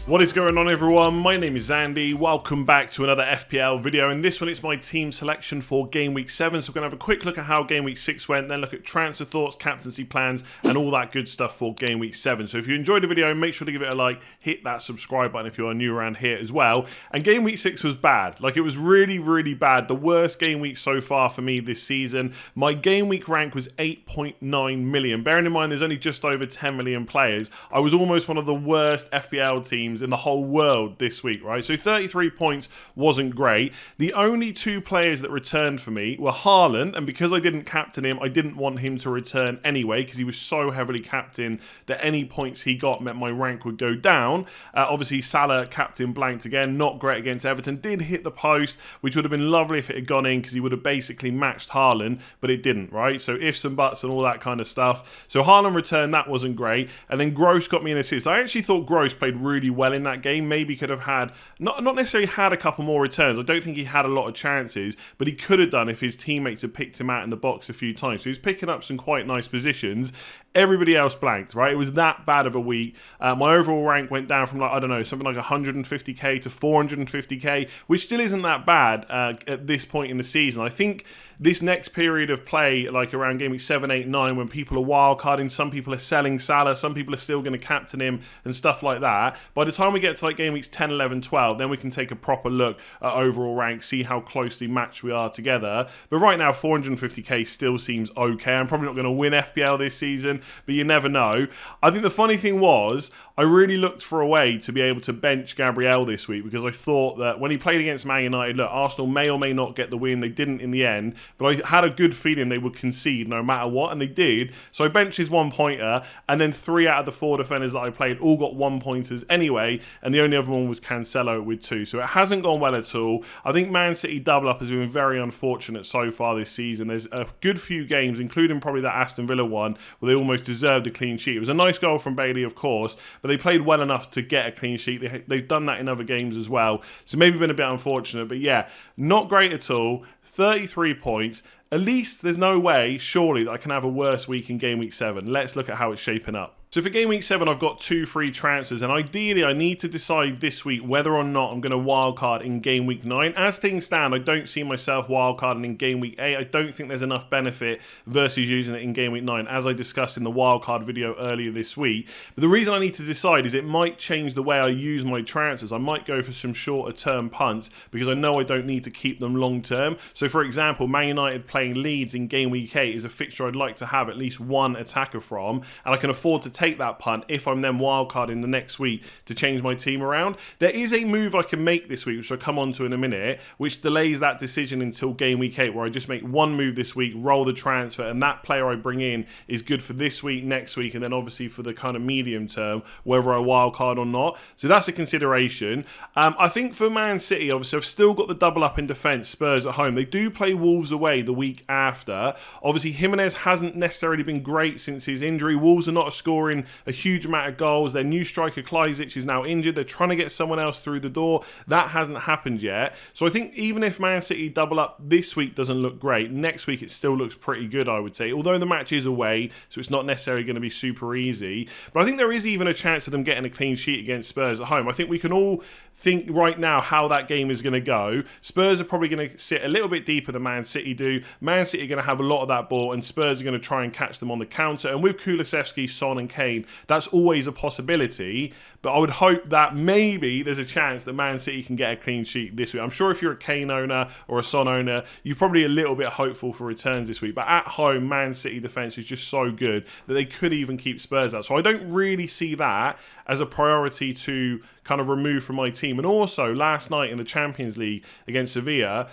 What is going on, everyone? My name is Andy. Welcome back to another FPL video. In this one, it's my team selection for Game Week 7. So we're going to have a quick look at how Game Week 6 went, then look at transfer thoughts, captaincy plans, and all that good stuff for Game Week 7. So if you enjoyed the video, make sure to give it a like, hit that subscribe button if you are new around here as well. And Game Week 6 was bad. Like, it was really, really bad. The worst game week so far for me this season. My Game Week rank was 8.9 million. Bearing in mind, there's only just over 10 million players. I was almost one of the worst FPL teams in the whole world this week, right? So 33 points wasn't great. The only two players that returned for me were Haaland, and because I didn't captain him, I didn't want him to return anyway because he was so heavily captained that any points he got meant my rank would go down. Obviously, Salah captain blanked again, not great against Everton. Did hit the post, which would have been lovely if it had gone in because he would have basically matched Haaland, but it didn't, right? So ifs and buts and all that kind of stuff. So Haaland returned, that wasn't great. And then Gross got me an assist. I actually thought Gross played really well in that game. Maybe could have had, not necessarily had a couple more returns. I don't think he had a lot of chances, but he could have done if his teammates had picked him out in the box a few times. So he was picking up some quite nice positions. Everybody else blanked, right? It was that bad of a week. My overall rank went down from, like, I don't know, something like 150k to 450k, which still isn't that bad at this point in the season. I think this next period of play, like around Game Week 7, 8, 9, when people are wildcarding, some people are selling Salah, some people are still going to captain him and stuff like that. By the time we get to like Game Weeks 10, 11, 12, then we can take a proper look at overall rank, see how closely matched we are together. But right now, 450k still seems okay. I'm probably not going to win FPL this season, but you never know. I think the funny thing was, I really looked for a way to be able to bench Gabriel this week because I thought that when he played against Man United, look, Arsenal may or may not get the win. They didn't in the end, but I had a good feeling they would concede no matter what, and they did. So I benched his 1-pointer, and then 3 out of the 4 defenders that I played all got 1-pointers anyway, and the only other one was Cancelo with 2. So it hasn't gone well at all. I think Man City double up has been very unfortunate so far this season. There's a good few games, including probably that Aston Villa one, where they almost deserved a clean sheet. It was a nice goal from Bailey, of course, but they played well enough to get a clean sheet. They've done that in other games as well. So maybe been a bit unfortunate, but yeah, not great at all. 33 points. At least there's no way, surely, that I can have a worse week in Game Week 7. Let's look at how it's shaping up. So for Game Week 7, I've got 2 free transfers, and ideally I need to decide this week whether or not I'm going to wildcard in Game Week 9. As things stand, I don't see myself wildcarding in Game Week 8. I don't think there's enough benefit versus using it in Game Week 9, as I discussed in the wildcard video earlier this week. But the reason I need to decide is it might change the way I use my transfers. I might go for some shorter term punts because I know I don't need to keep them long term. So for example, Man United playing Leeds in Game Week 8 is a fixture I'd like to have at least one attacker from, and I can afford to take that punt if I'm then wildcarding the next week to change my team around. There is a move I can make this week, which I'll come on to in a minute, which delays that decision until Game Week 8, where I just make one move this week, roll the transfer, and that player I bring in is good for this week, next week, and then obviously for the kind of medium term, whether I wildcard or not. So that's a consideration. I think for Man City, obviously, I've still got the double up in defence, Spurs at home. They do play Wolves away the week after. Obviously, Jimenez hasn't necessarily been great since his injury. Wolves are not scoring a huge amount of goals. Their new striker Klajzic is now injured. They're trying to get someone else through the door. That hasn't happened yet. So I think even if Man City double up this week doesn't look great, next week it still looks pretty good, I would say. Although the match is away, so it's not necessarily going to be super easy. But I think there is even a chance of them getting a clean sheet against Spurs at home. I think we can all think right now how that game is going to go. Spurs are probably going to sit a little bit deeper than Man City do. Man City are going to have a lot of that ball, and Spurs are going to try and catch them on the counter. And with Kulusevski, Son and Kane, that's always a possibility, but I would hope that maybe there's a chance that Man City can get a clean sheet this week. I'm sure if you're a Kane owner or a Son owner, you're probably a little bit hopeful for returns this week, but at home, Man City defence is just so good that they could even keep Spurs out. So I don't really see that as a priority to kind of remove from my team. And also, last night in the Champions League against Sevilla,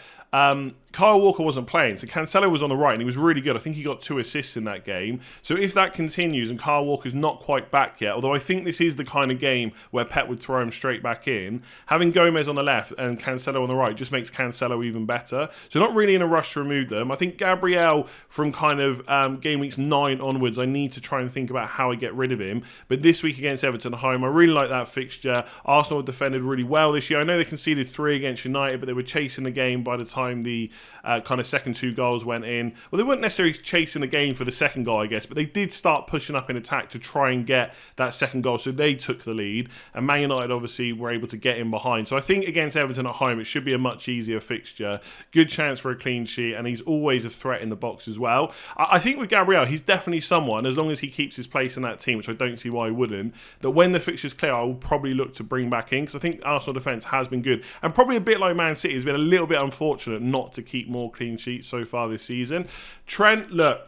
Kyle Walker wasn't playing, so Cancelo was on the right, and he was really good. I think he got 2 assists in that game. So if that continues and Kyle Walker's not quite back yet, although I think this is the kind of game where Pep would throw him straight back in, having Gomez on the left and Cancelo on the right just makes Cancelo even better. So not really in a rush to remove them. I think Gabriel, from kind of game weeks 9 onwards, I need to try and think about how I get rid of him. But this week against Everton at home, I really like that fixture. Arsenal defended really well this year. I know they conceded 3 against United, but they were chasing the game by the time the kind of second 2 goals went in. Well, they weren't necessarily chasing the game for the second goal, I guess, but they did start pushing up in attack to try and get that second goal, so they took the lead, and Man United obviously were able to get in behind. So I think against Everton at home, it should be a much easier fixture. Good chance for a clean sheet, and he's always a threat in the box as well. I think with Gabriel, he's definitely someone, as long as he keeps his place in that team, which I don't see why he wouldn't, that when the fixture's clear, I will probably look to bring back in, because I think Arsenal defence has been good, and probably a bit like Man City, has been a little bit unfortunate not to keep more clean sheets so far this season. Trent, look,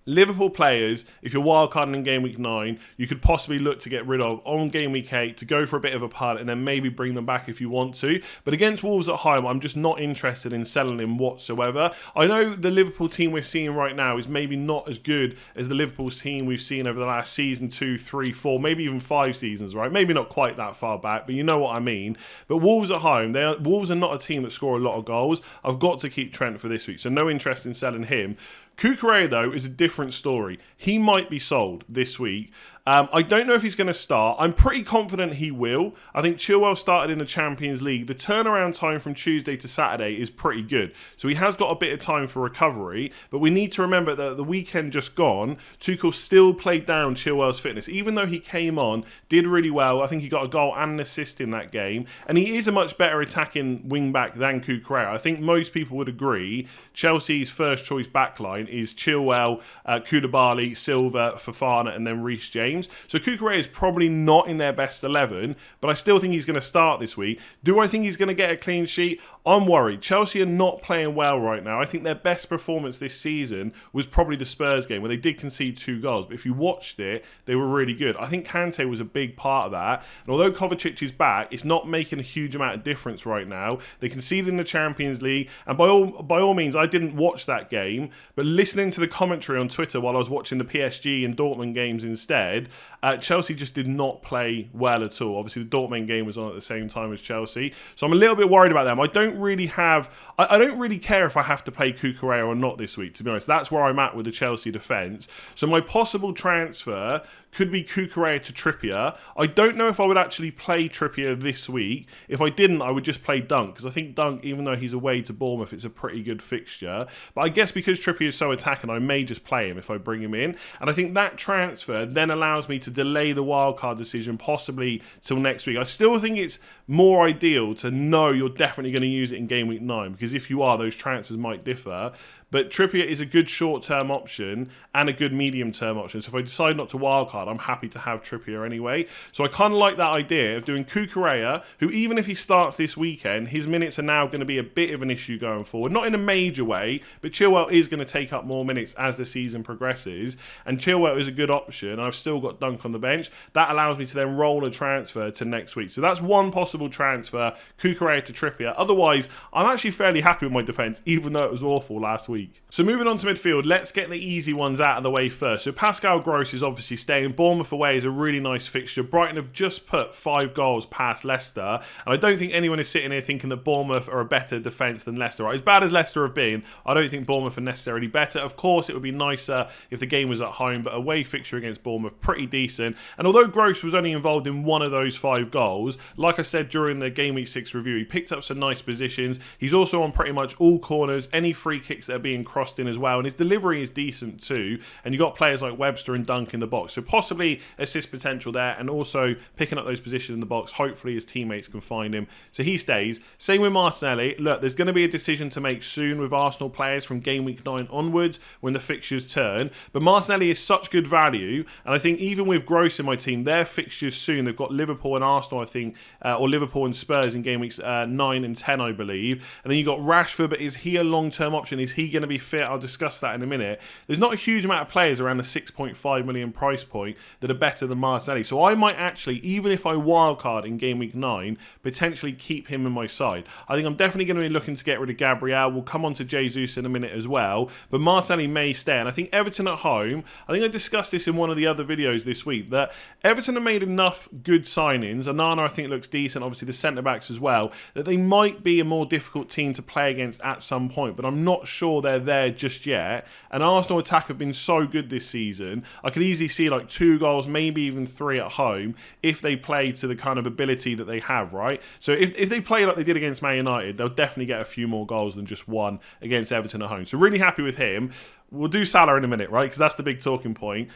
Liverpool players, if you're wildcarding in Game Week 9, you could possibly look to get rid of on Game Week 8 to go for a bit of a punt and then maybe bring them back if you want to. But against Wolves at home, I'm just not interested in selling him whatsoever. I know the Liverpool team we're seeing right now is maybe not as good as the Liverpool team we've seen over the last season, 2, 3, 4, maybe even 5 seasons, right? Maybe not quite that far back, but you know what I mean. But Wolves at home, Wolves are not a team that score a lot of goals. I've got to keep Trent for this week, so no interest in selling him. Cucurella, though, is a different story. He might be sold this week. I don't know if he's going to start. I'm pretty confident he will. I think Chilwell started in the Champions League. The turnaround time from Tuesday to Saturday is pretty good. So he has got a bit of time for recovery. But we need to remember that the weekend just gone, Tuchel still played down Chilwell's fitness. Even though he came on, did really well. I think he got a goal and an assist in that game. And he is a much better attacking wing-back than Cucurella. I think most people would agree Chelsea's first choice backline is Chilwell, Koulibaly, Silva, Fofana, and then Reece James. So Cucurella is probably not in their best 11, but I still think he's going to start this week. Do I think he's going to get a clean sheet? I'm worried. Chelsea are not playing well right now. I think their best performance this season was probably the Spurs game, where they did concede 2 goals. But if you watched it, they were really good. I think Kante was a big part of that. And although Kovacic is back, it's not making a huge amount of difference right now. They conceded in the Champions League. And by all means, I didn't watch that game. But listening to the commentary on Twitter while I was watching the PSG and Dortmund games instead, Chelsea just did not play well at all. Obviously, the Dortmund game was on at the same time as Chelsea. So I'm a little bit worried about them. I don't really care if I have to play Cucurella or not this week, to be honest. That's where I'm at with the Chelsea defence. So my possible transfer could be Cucurella to Trippier. I don't know if I would actually play Trippier this week. If I didn't, I would just play Dunk, because I think Dunk, even though he's away to Bournemouth, it's a pretty good fixture. But I guess because Trippier is so attacking, I may just play him if I bring him in. And I think that transfer then allows me to delay the wildcard decision possibly till next week. I still think it's more ideal to know you're definitely going to use it in Game Week 9, because if you are, those transfers might differ. But Trippier is a good short-term option and a good medium-term option. So if I decide not to wildcard, I'm happy to have Trippier anyway. So I kind of like that idea of doing Cucurella, who even if he starts this weekend, his minutes are now going to be a bit of an issue going forward. Not in a major way, but Chilwell is going to take up more minutes as the season progresses. And Chilwell is a good option. I've still got Dunk on the bench. That allows me to then roll a transfer to next week. So that's one possible transfer, Cucurella to Trippier. Otherwise, I'm actually fairly happy with my defence, even though it was awful last week. So moving on to midfield, let's get the easy ones out of the way first. So Pascal Gross is obviously staying. Bournemouth away is a really nice fixture. Brighton have just put 5 goals past Leicester. And I don't think anyone is sitting here thinking that Bournemouth are a better defence than Leicester. Right? As bad as Leicester have been, I don't think Bournemouth are necessarily better. Of course, it would be nicer if the game was at home, but away fixture against Bournemouth, pretty decent. And although Gross was only involved in 1 of those 5 goals, like I said during the Game Week 6 review, he picked up some nice positions. He's also on pretty much all corners, any free kicks that are being crossed in as well, and his delivery is decent too. And you've got players like Webster and Dunk in the box, so possibly assist potential there, and also picking up those positions in the box. Hopefully his teammates can find him, so he stays. Same with Martinelli. Look, there's going to be a decision to make soon with Arsenal players from Game Week 9 onwards when the fixtures turn, but Martinelli is such good value, and I think even with Gross in my team, their fixtures soon, they've got Liverpool and Arsenal, I think, or Liverpool and Spurs in Game Weeks 9 and 10, I believe, and then you've got Rashford, but is he a long-term option? Is he going to be fit? I'll discuss that in a minute. There's not a huge amount of players around the 6.5 million price point that are better than Martinelli. So I might actually, even if I wildcard in Game Week 9, potentially keep him in my side. I think I'm definitely going to be looking to get rid of Gabriel. We'll come on to Jesus in a minute as well. But Martinelli may stay. And I think Everton at home, I think I discussed this in one of the other videos this week, that Everton have made enough good signings. Onana, I think, looks decent. Obviously, the centre-backs as well, that they might be a more difficult team to play against at some point. But I'm not sure they're there just yet. And Arsenal attack have been so good this season. I could easily see like 2 goals, maybe even 3 at home if they play to the kind of ability that they have, right? So if they play like they did against Man United, they'll definitely get a few more goals than just 1 against Everton at home. So really happy with him. We'll do Salah in a minute, right? Because that's the big talking point.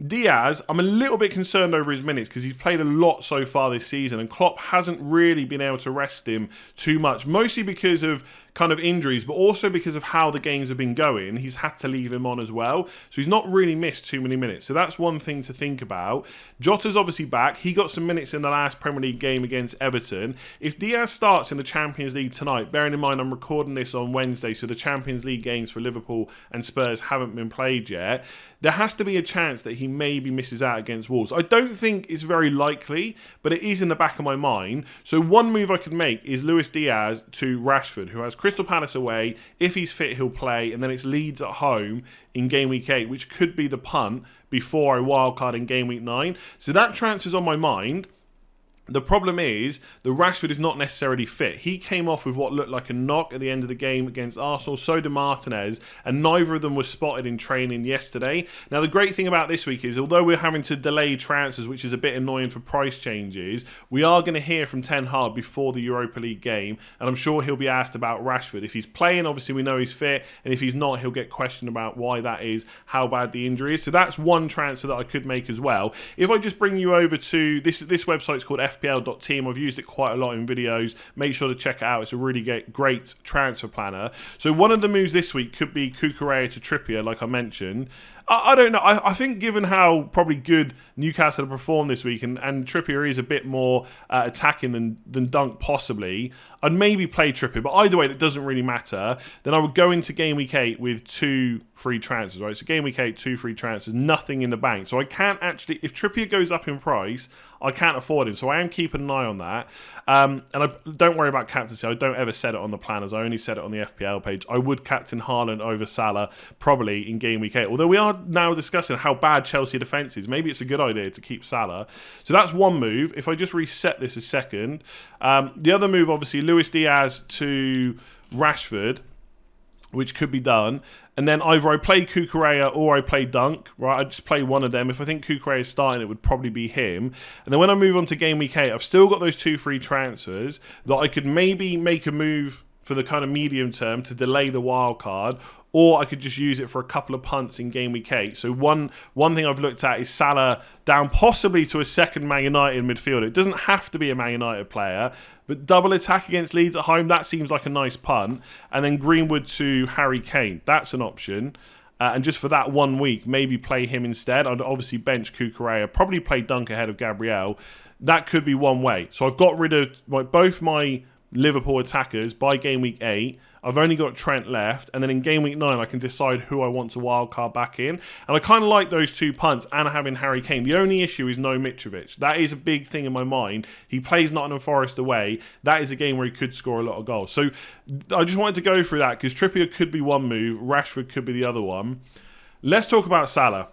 Diaz, I'm a little bit concerned over his minutes because he's played a lot so far this season and Klopp hasn't really been able to rest him too much, mostly because of kind of injuries, but also because of how the games have been going. He's had to leave him on as well. So he's not really missed too many minutes. So that's one thing to think about. Jota's obviously back. He got some minutes in the last Premier League game against Everton. If Diaz starts in the Champions League tonight, bearing in mind I'm recording this on Wednesday, so the Champions League games for Liverpool and Spurs haven't been played yet, there has to be a chance that he maybe misses out against Wolves. I don't think it's very likely, but it is in the back of my mind. So one move I could make is Luis Diaz to Rashford, who has Crystal Palace away. If he's fit, he'll play. And then it's Leeds at home in Game Week 8, which could be the punt before I wildcard in Game Week 9. So that transfer's on my mind. The problem is that Rashford is not necessarily fit. He came off with what looked like a knock at the end of the game against Arsenal. So did Martinez, and neither of them was spotted in training yesterday. Now, the great thing about this week is, although we're having to delay transfers, which is a bit annoying for price changes, we are going to hear from Ten Hag before the Europa League game, and I'm sure he'll be asked about Rashford. If he's playing, obviously we know he's fit, and if he's not, he'll get questioned about why that is, how bad the injury is. So that's one transfer that I could make as well. If I just bring you over to this website's called FPL.team. I've used it quite a lot in videos. Make sure to check it out. It's a really great transfer planner. So one of the moves this week could be Cucurella to Trippier, like I mentioned. I don't know. I think given how probably good Newcastle have performed this week, and Trippier is a bit more attacking than Dunk possibly, I'd maybe play Trippier. But either way, it doesn't really matter. Then I would go into Game Week 8 with 2 free transfers, right? So Game Week 8, 2 free transfers, nothing in the bank. So I can't actually, if Trippier goes up in price, I can't afford him. So I am keeping an eye on that. And don't worry about captaincy. I don't ever set it on the planners. I only set it on the FPL page. I would captain Haaland over Salah probably in Game Week 8. Although we are now discussing how bad Chelsea defence is. Maybe it's a good idea to keep Salah. So that's one move. If I just reset this a second. The other move, obviously, Luis Diaz to Rashford, which could be done. And then either I play Cucurella or I play Dunk, right? I just play one of them. If I think Cucurella is starting, it would probably be him. And then when I move on to Game Week 8, I've still got those 2 free transfers that I could maybe make a move for the kind of medium term to delay the wild card, or I could just use it for a couple of punts in Game Week 8. So one thing I've looked at is Salah down possibly to a second Man United midfielder. It doesn't have to be a Man United player, but double attack against Leeds at home, that seems like a nice punt. And then Greenwood to Harry Kane, that's an option. And just for that 1 week, maybe play him instead. I'd obviously bench Cucurella, probably play Dunk ahead of Gabriel. That could be one way. So I've got rid of both my Liverpool attackers by Game Week 8. I've only got Trent left, and then in Game Week 9 I can decide who I want to wildcard back in. And I kind of like those 2 punts and having Harry Kane. The only issue is no Mitrovic. That is a big thing in my mind. He plays Nottingham Forest away. That is a game where he could score a lot of goals. So I just wanted to go through that because Trippier could be one move, Rashford could be the other one. Let's talk about Salah.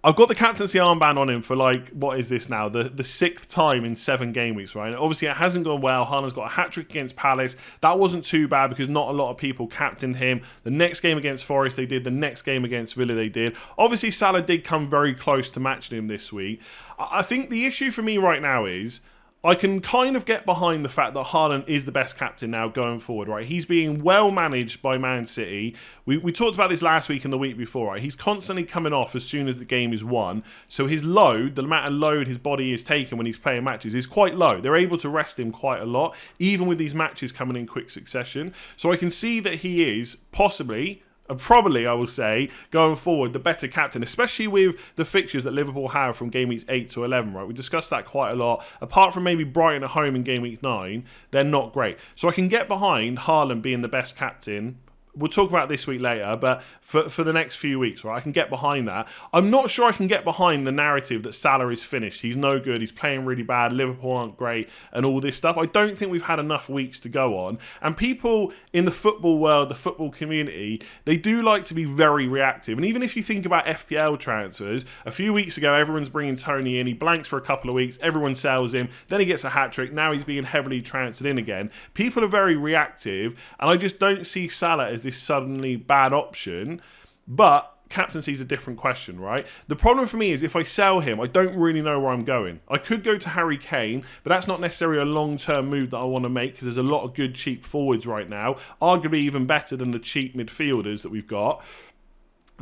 I've got the captaincy armband on him for what is this now? The 6th time in 7 game weeks, right? And obviously it hasn't gone well. Haaland's got a hat-trick against Palace. That wasn't too bad because not a lot of people captained him. The next game against Forest they did. The next game against Villa they did. Obviously Salah did come very close to matching him this week. I think the issue for me right now is I can kind of get behind the fact that Haaland is the best captain now going forward, right? He's being well managed by Man City. We talked about this last week and the week before, right? He's constantly coming off as soon as the game is won. So his load, the amount of load his body is taking when he's playing matches is quite low. They're able to rest him quite a lot, even with these matches coming in quick succession. So I can see that he is possibly, probably, I will say, going forward, the better captain, especially with the fixtures that Liverpool have from game weeks 8 to 11, right? We discussed that quite a lot. Apart from maybe Brighton at home in game week 9, they're not great. So I can get behind Haaland being the best captain. We'll talk about this week later, but for the next few weeks, right, I can get behind that. I'm not sure I can get behind the narrative that Salah is finished. He's no good. He's playing really bad. Liverpool aren't great and all this stuff. I don't think we've had enough weeks to go on. And people in the football world, the football community, they do like to be very reactive. And even if you think about FPL transfers, a few weeks ago, everyone's bringing Tony in. He blanks for a couple of weeks. Everyone sells him. Then he gets a hat-trick. Now he's being heavily transferred in again. People are very reactive. And I just don't see Salah as this this suddenly bad option? But captaincy is a different question, right? The problem for me is if I sell him, I don't really know where I'm going. I could go to Harry Kane, but that's not necessarily a long-term move that I want to make because there's a lot of good cheap forwards right now, arguably even better than the cheap midfielders that we've got.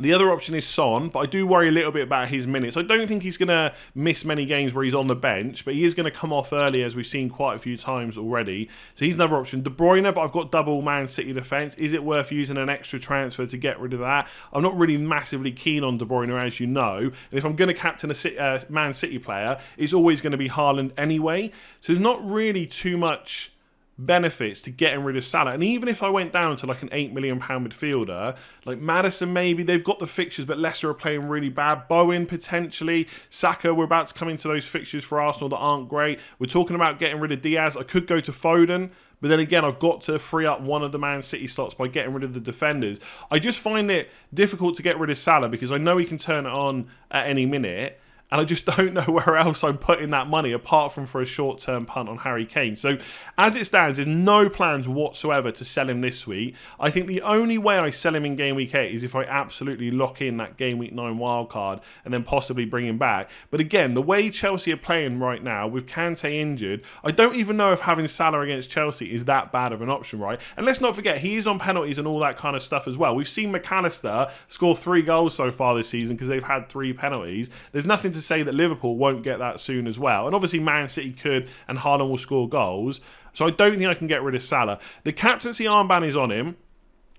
The other option is Son, but I do worry a little bit about his minutes. I don't think he's going to miss many games where he's on the bench, but he is going to come off early, as we've seen quite a few times already. So he's another option. De Bruyne, but I've got double Man City defence. Is it worth using an extra transfer to get rid of that? I'm not really massively keen on De Bruyne, as you know. And if I'm going to captain a Man City player, it's always going to be Haaland anyway. So there's not really too much benefits to getting rid of Salah. And even if I went down to like an £8 million midfielder, like Maddison maybe, they've got the fixtures, but Leicester are playing really bad. Bowen potentially, Saka, we're about to come into those fixtures for Arsenal that aren't great. We're talking about getting rid of Diaz. I could go to Foden, but then again, I've got to free up one of the Man City slots by getting rid of the defenders. I just find it difficult to get rid of Salah because I know he can turn it on at any minute. And I just don't know where else I'm putting that money apart from for a short-term punt on Harry Kane. So as it stands, there's no plans whatsoever to sell him this week. I think the only way I sell him in Game Week 8 is if I absolutely lock in that Game Week 9 wildcard and then possibly bring him back. But again, the way Chelsea are playing right now with Kante injured, I don't even know if having Salah against Chelsea is that bad of an option, right? And let's not forget, he is on penalties and all that kind of stuff as well. We've seen McAllister score 3 goals so far this season because they've had 3 penalties. There's nothing to say that Liverpool won't get that soon as well. And obviously Man City could, and Haaland will score goals. So I don't think I can get rid of Salah. The captaincy armband is on him.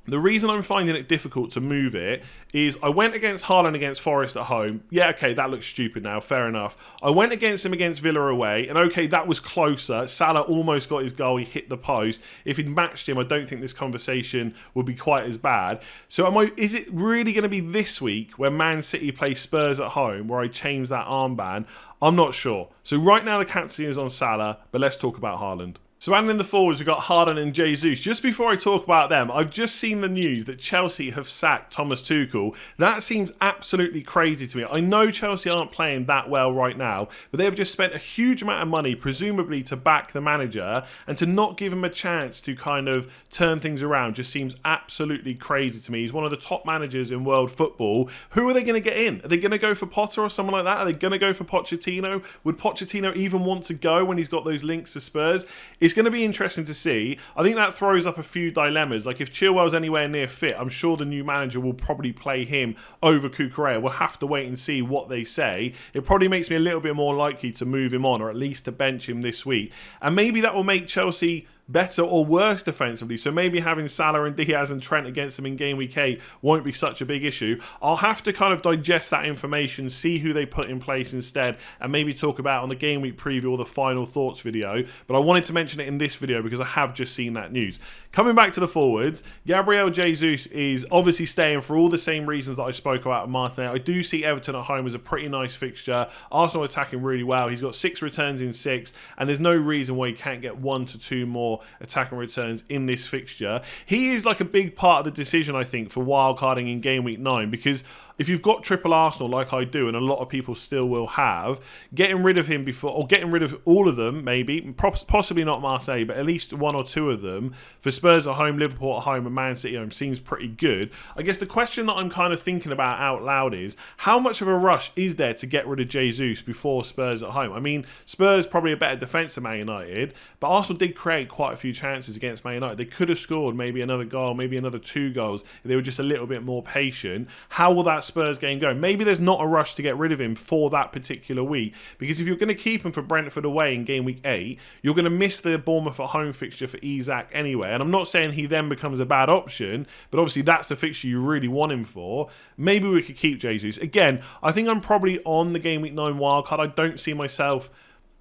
The reason I'm finding it difficult to move it is I went against Haaland against Forest at home. Yeah, okay, that looks stupid now. Fair enough. I went against him against Villa away, and okay, that was closer. Salah almost got his goal. He hit the post. If he'd matched him, I don't think this conversation would be quite as bad. So is it really going to be this week when Man City play Spurs at home where I change that armband? I'm not sure. So right now the captaincy is on Salah, but let's talk about Haaland. So adding in the forwards, we've got Haaland and Jesus. Just before I talk about them, I've just seen the news that Chelsea have sacked Thomas Tuchel. That seems absolutely crazy to me. I know Chelsea aren't playing that well right now, but they have just spent a huge amount of money, presumably to back the manager, and to not give him a chance to kind of turn things around just seems absolutely crazy to me. He's one of the top managers in world football. Who are they going to get in? Are they going to go for Potter or someone like that? Are they going to go for Pochettino? Would Pochettino even want to go when he's got those links to Spurs? It's going to be interesting to see. I think that throws up a few dilemmas. Like if Chilwell's anywhere near fit, I'm sure the new manager will probably play him over Cucurella. We'll have to wait and see what they say. It probably makes me a little bit more likely to move him on or at least to bench him this week. And maybe that will make Chelsea better or worse defensively. So maybe having Salah and Diaz and Trent against them in Game Week 8 won't be such a big issue. I'll have to kind of digest that information, see who they put in place instead, and maybe talk about on the Game Week preview or the final thoughts video. But I wanted to mention it in this video because I have just seen that news. Coming back to the forwards, Gabriel Jesus is obviously staying for all the same reasons that I spoke about with Martinez. I do see Everton at home as a pretty nice fixture. Arsenal attacking really well. He's got 6 returns in 6, and there's no reason why he can't get 1 to 2 more attack and returns in this fixture. He is like a big part of the decision, I think, for wildcarding in Game Week 9, because if you've got triple Arsenal like I do, and a lot of people still will have, getting rid of him before, or getting rid of all of them, maybe, possibly not Marseille, but at least 1 or 2 of them, for Spurs at home, Liverpool at home, and Man City at home, seems pretty good. I guess the question that I'm kind of thinking about out loud is, how much of a rush is there to get rid of Jesus before Spurs at home? I mean, Spurs probably a better defence than Man United, but Arsenal did create quite a few chances against Man United. They could have scored maybe another goal, maybe another 2 goals, if they were just a little bit more patient. How will that Spurs game go? Maybe there's not a rush to get rid of him for that particular week, because if you're going to keep him for Brentford away in Game Week 8, you're going to miss the Bournemouth at home fixture for Isak anyway. And I'm not saying he then becomes a bad option, but obviously that's the fixture you really want him for. Maybe we could keep Jesus. Again, I think I'm probably on the Game Week 9 wildcard. I don't see myself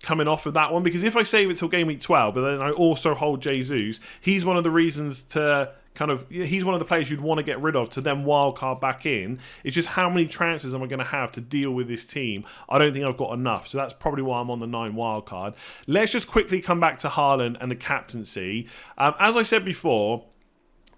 coming off of that one, because if I save it till Game Week 12, but then I also hold Jesus, he's one of the reasons to he's one of the players you'd want to get rid of to then wildcard back in. It's just how many chances am I going to have to deal with this team? I don't think I've got enough. So that's probably why I'm on the 9 wildcard. Let's just quickly come back to Haaland and the captaincy. As I said before,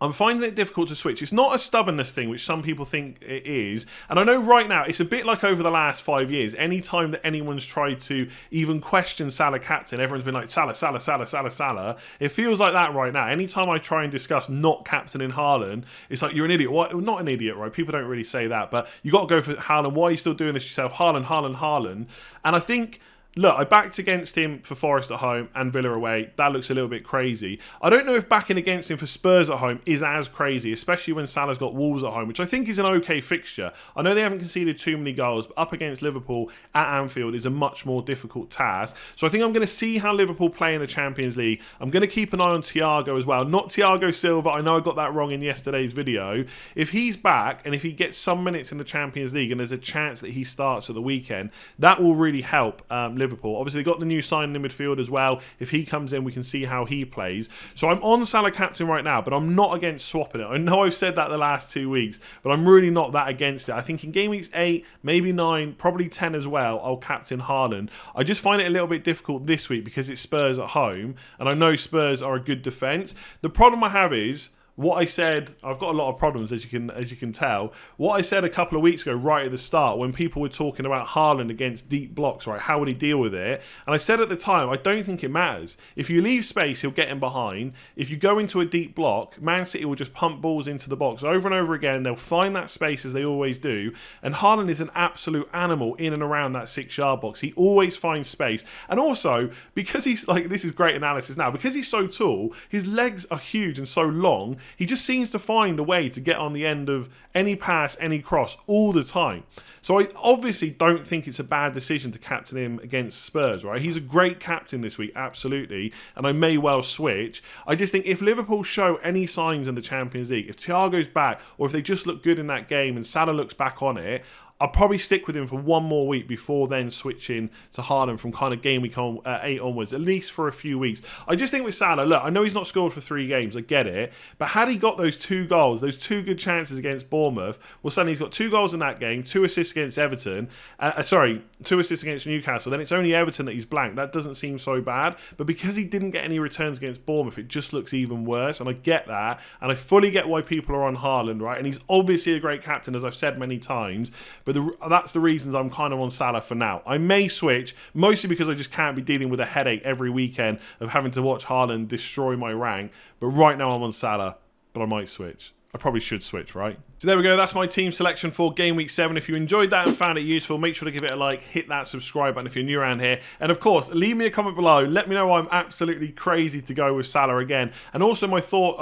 I'm finding it difficult to switch. It's not a stubbornness thing, which some people think it is. And I know right now, it's a bit like over the last 5 years. Any time that anyone's tried to even question Salah captain, everyone's been like, Salah, Salah, Salah, Salah, Salah. It feels like that right now. Anytime I try and discuss not captaining Haaland, it's like, you're an idiot. What? Not an idiot, right? People don't really say that. But you got to go for Haaland. Why are you still doing this yourself? Haaland, Haaland, Haaland. And I think... Look, I backed against him for Forest at home and Villa away. That looks a little bit crazy. I don't know if backing against him for Spurs at home is as crazy, especially when Salah's got Wolves at home, which I think is an okay fixture. I know they haven't conceded too many goals, but up against Liverpool at Anfield is a much more difficult task. So I think I'm going to see how Liverpool play in the Champions League. I'm going to keep an eye on Thiago as well. Not Thiago Silva. I know I got that wrong in yesterday's video. If he's back and if he gets some minutes in the Champions League and there's a chance that he starts at the weekend, that will really help Liverpool. Obviously, they got the new signing in midfield as well. If he comes in, we can see how he plays. So I'm on Salah captain right now, but I'm not against swapping it. I know I've said that the last 2 weeks, but I'm really not that against it. I think in game weeks 8, maybe 9, probably 10 as well, I'll captain Haaland. I just find it a little bit difficult this week because it's Spurs at home, and I know Spurs are a good defence. The problem I have is... what I said, I've got a lot of problems as you can tell. What I said a couple of weeks ago, right at the start, when people were talking about Haaland against deep blocks, right? How would he deal with it? And I said at the time, I don't think it matters. If you leave space, he'll get in behind. If you go into a deep block, Man City will just pump balls into the box over and over again. They'll find that space as they always do. And Haaland is an absolute animal in and around that 6-yard box. He always finds space. And also, because he's like, this is great analysis now, because he's so tall, his legs are huge and so long, he just seems to find a way to get on the end of any pass, any cross, all the time. So I obviously don't think it's a bad decision to captain him against Spurs, right? He's a great captain this week, absolutely, and I may well switch. I just think if Liverpool show any signs in the Champions League, if Thiago's back, or if they just look good in that game and Salah looks back on it, I'll probably stick with him for one more week before then switching to Haaland from kind of game week 8 onwards, at least for a few weeks. I just think with Salah, look, I know he's not scored for 3 games, I get it, but had he got those 2 goals, those 2 good chances against Bournemouth, well, suddenly he's got 2 goals in that game, 2 assists against Everton, 2 assists against Newcastle, then it's only Everton that he's blanked. That doesn't seem so bad, but because he didn't get any returns against Bournemouth, it just looks even worse, and I get that, and I fully get why people are on Haaland, right? And he's obviously a great captain, as I've said many times, but that's the reasons I'm kind of on Salah for now. I may switch, mostly because I just can't be dealing with a headache every weekend of having to watch Haaland destroy my rank. But right now I'm on Salah, but I might switch. I probably should switch, right? So there we go, that's my team selection for Game Week 7. If you enjoyed that and found it useful, make sure to give it a like, hit that subscribe button if you're new around here. And of course, leave me a comment below. Let me know why I'm absolutely crazy to go with Salah again. And also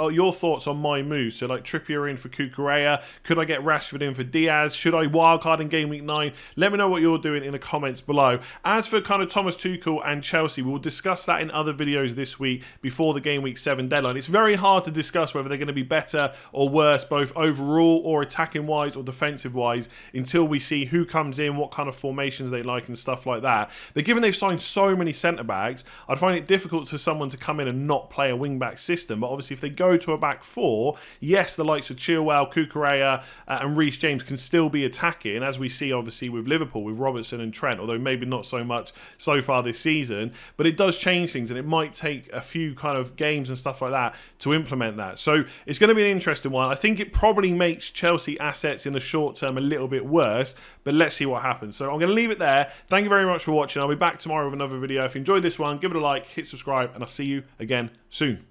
your thoughts on my moves. So like Trippier in for Cucurella. Could I get Rashford in for Diaz? Should I wildcard in Game Week 9? Let me know what you're doing in the comments below. As for kind of Thomas Tuchel and Chelsea, we'll discuss that in other videos this week before the Game Week 7 deadline. It's very hard to discuss whether they're going to be better or worse, both overall or attacking wise or defensive wise, until we see who comes in, what kind of formations they like and stuff like that. But given they've signed so many centre backs, I'd find it difficult for someone to come in and not play a wing back system. But obviously if they go to a back 4, yes, the likes of Chilwell, Cucurella and Reece James can still be attacking, as we see obviously with Liverpool with Robertson and Trent, although maybe not so much so far this season. But it does change things, and it might take a few kind of games and stuff like that to implement that. So it's going to be an interesting one. I think it probably makes Chelsea assets in the short term a little bit worse, but let's see what happens. So I'm going to leave it there. Thank you very much for watching. I'll be back tomorrow with another video. If you enjoyed this one, give it a like, hit subscribe, and I'll see you again soon.